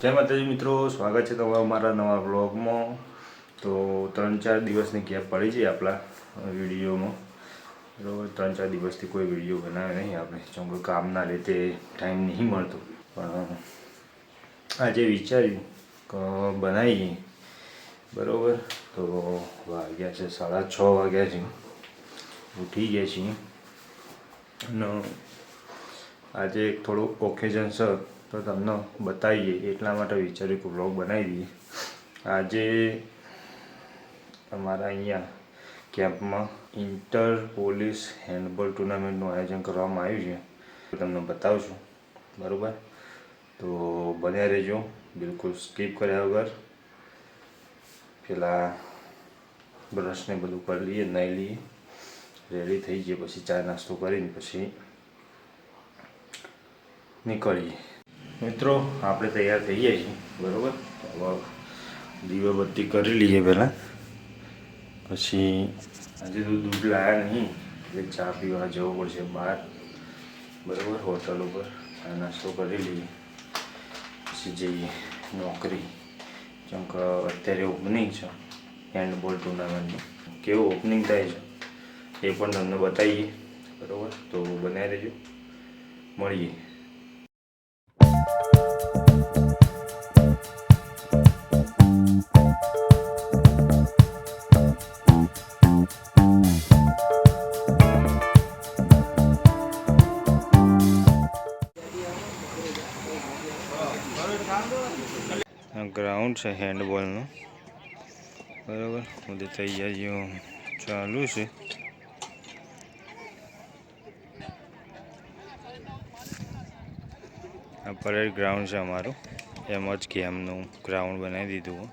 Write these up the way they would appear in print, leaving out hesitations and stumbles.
જય માતાજી મિત્રો, સ્વાગત છે તમારું મારા નવા બ્લોગમાં. તો 3-4 દિવસની ગેપ પડી છે આપણા વિડીયોમાં. બરાબર, 3-4 દિવસથી કોઈ વિડીયો બનાવ્યો નહીં આપણે, કેમ કે કામના લીધે ટાઈમ નહીં મળતો. પણ આજે વિચાર્યું કે બનાવીએ. બરાબર, તો વાગ્યા છે 6:30 વાગ્યા છે, ઉઠી ગયા છીએ. અને આજે એક થોડું ઓકેઝન છે તો તમને બતાવીએ, એટલા માટે વિચાર્યું કે વ્લોગ બનાવી દઈએ. આજે અમારા અહીંયા કેમ્પમાં ઇન્ટર પોલીસ હેન્ડબોલ ટુર્નામેન્ટનું આયોજન કરવામાં આવ્યું છે, તમને બતાવશું. બરાબર, તો બન્યા રહેજો, બિલકુલ સ્કીપ કર્યા વગર. પેલા બ્રશને બધું કરી લઈએ, નાહી લઈએ, રેડી થઈ જઈએ, પછી ચા નાસ્તો કરીને પછી નીકળીએ. મિત્રો આપણે તૈયાર થઈ ગયા છીએ. બરાબર, હવે દીવાબત્તી કરી લઈએ પહેલાં, પછી આજે તો દૂધ લાવ્યા નહીં એટલે ચા પીવા જવું પડશે બહાર. બરાબર, હોટલ ઉપર ચા નાસ્તો કરી લઈએ, પછી જઈએ નોકરી. કેમ કે અત્યારે ઓપનિંગ છે હેન્ડબોલ ટુર્નામેન્ટનું. કેવું ઓપનિંગ થાય છે એ પણ તમને બતાવીએ. બરાબર, તો બનાવી દેજો, મળીએ. ગ્રાઉન્ડ છે હેન્ડબોલનું. બરાબર, બધી તૈયારીઓ ચાલુ છે. આ પરેડ ગ્રાઉન્ડ છે અમારું, એમ જ ગેમનું ગ્રાઉન્ડ બનાવી દીધું.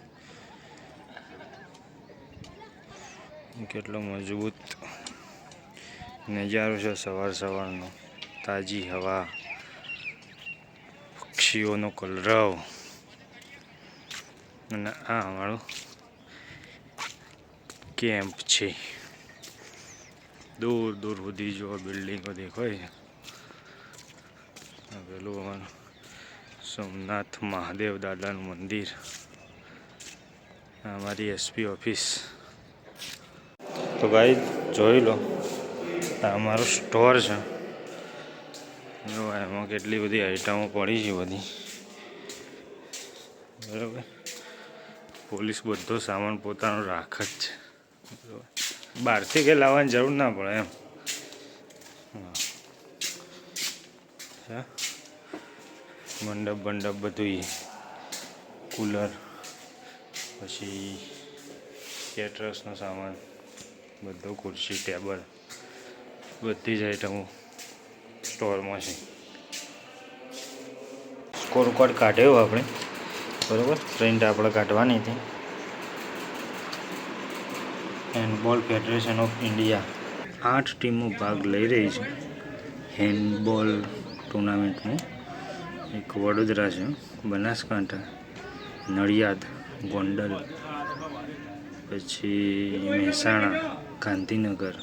કેટલો મજબૂત નજારો છે સવારનો. તાજી હવા, પક્ષીઓનો કલરવ, અને આ અમારો કેમ્પ છે. દૂર દૂર સુધી જો બિલ્ડિંગો દેખાય છે. પેલું અમારું સોમનાથ મહાદેવ દાદાનું મંદિર, અમારી એસપી ઓફિસ. તો ભાઈ જોઈ લો, આ અમારો સ્ટોર છે. જો એમાં કેટલી બધી આઈટમો પડી છે બધી. બરાબર, પોલીસ બધો સામાન પોતાનો રાખ જ છે. બહારથી કંઈ લાવવાની જરૂર ના પડે એમ. મંડપ બધું, કુલર, પછી કેટરસનો સામાન બધો, ખુરશી, ટેબલ, બધી જ આઈટમો સ્ટોરમાં છે. સ્કોર કાર્ડ કાઢ્યો આપણે. બરાબર, પ્રિન્ટ આપણે કાઢવાની હતી. હેન્ડબોલ ફેડરેશન ઓફ ઇન્ડિયા 8 ટીમો ભાગ લઈ રહી છે હેન્ડબોલ ટુર્નામેન્ટમાં. એક વડોદરા છે, બનાસકાંઠા, નડિયાદ, ગોંડલ, પછી મહેસાણા, ગાંધીનગર.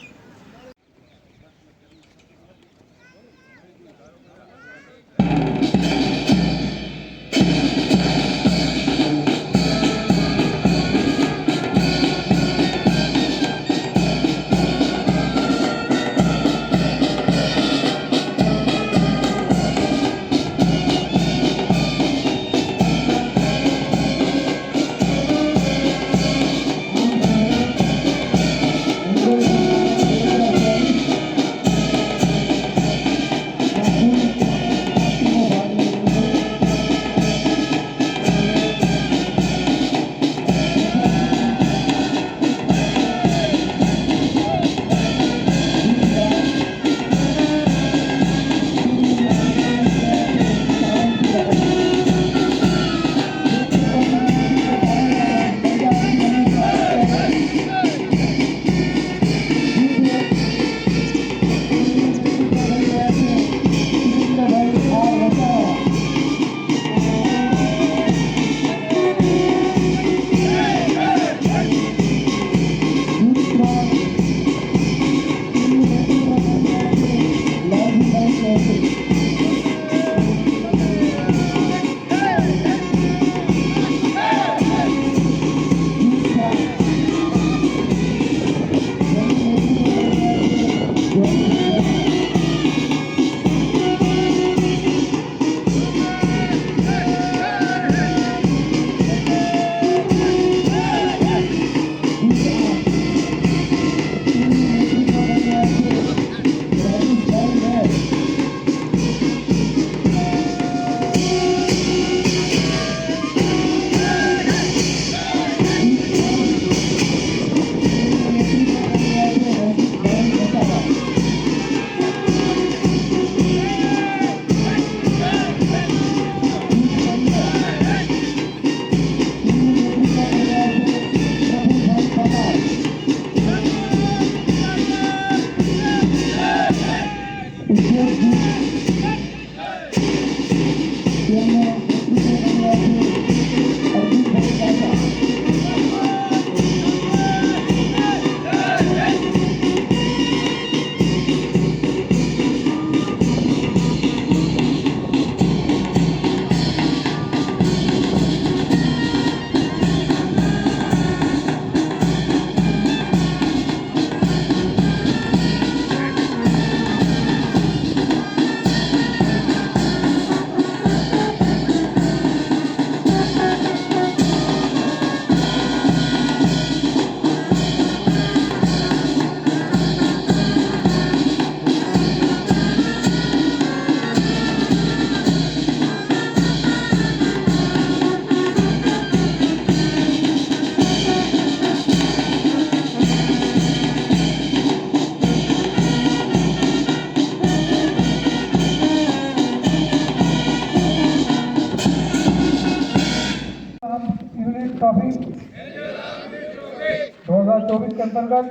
यूनिट ट्रॉफी 2024 के अंतर्गत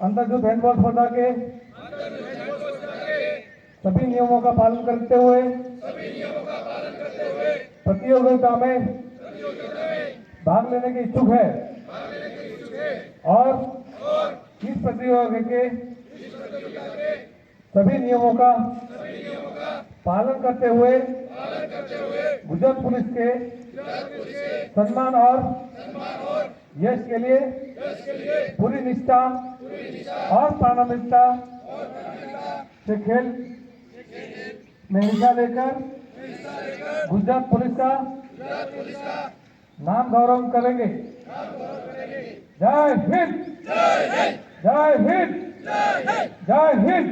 अंतर्गत हैंडबॉल स्पर्धा के सभी नियमों का पालन करते हुए प्रतियोगिता में भाग लेने के इच्छुक है और इस प्रतियोगिता के सभी नियमों का पालन करते हुए गुजरात पुलिस के सम्मान और यश के लिए पूरी निष्ठा और प्रामाणिकता से खेल में हिस्सा लेकर गुजरात पुलिस का नाम गौरव करेंगे। जय हिंद, जय हिंद, जय हिंद।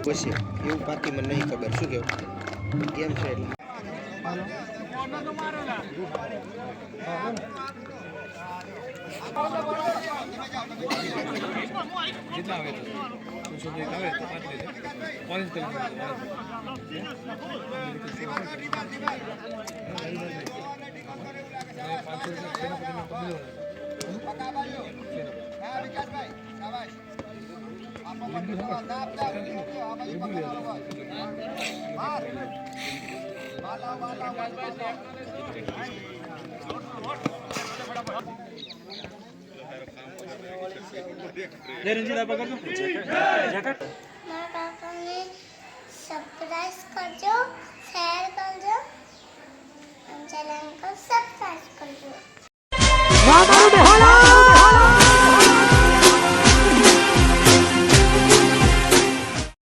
પછી એવું બાકી મને નહીં ખબર શું કેવું કેમ છે એટલે જેટલા આવે તો 200 આવે તો 5 લેજે ઓરેન્જ કલર સબસ્ક્રાઇબ કરજો, શેર કરજો, ચેનલ को सब्सक्राइब करજો।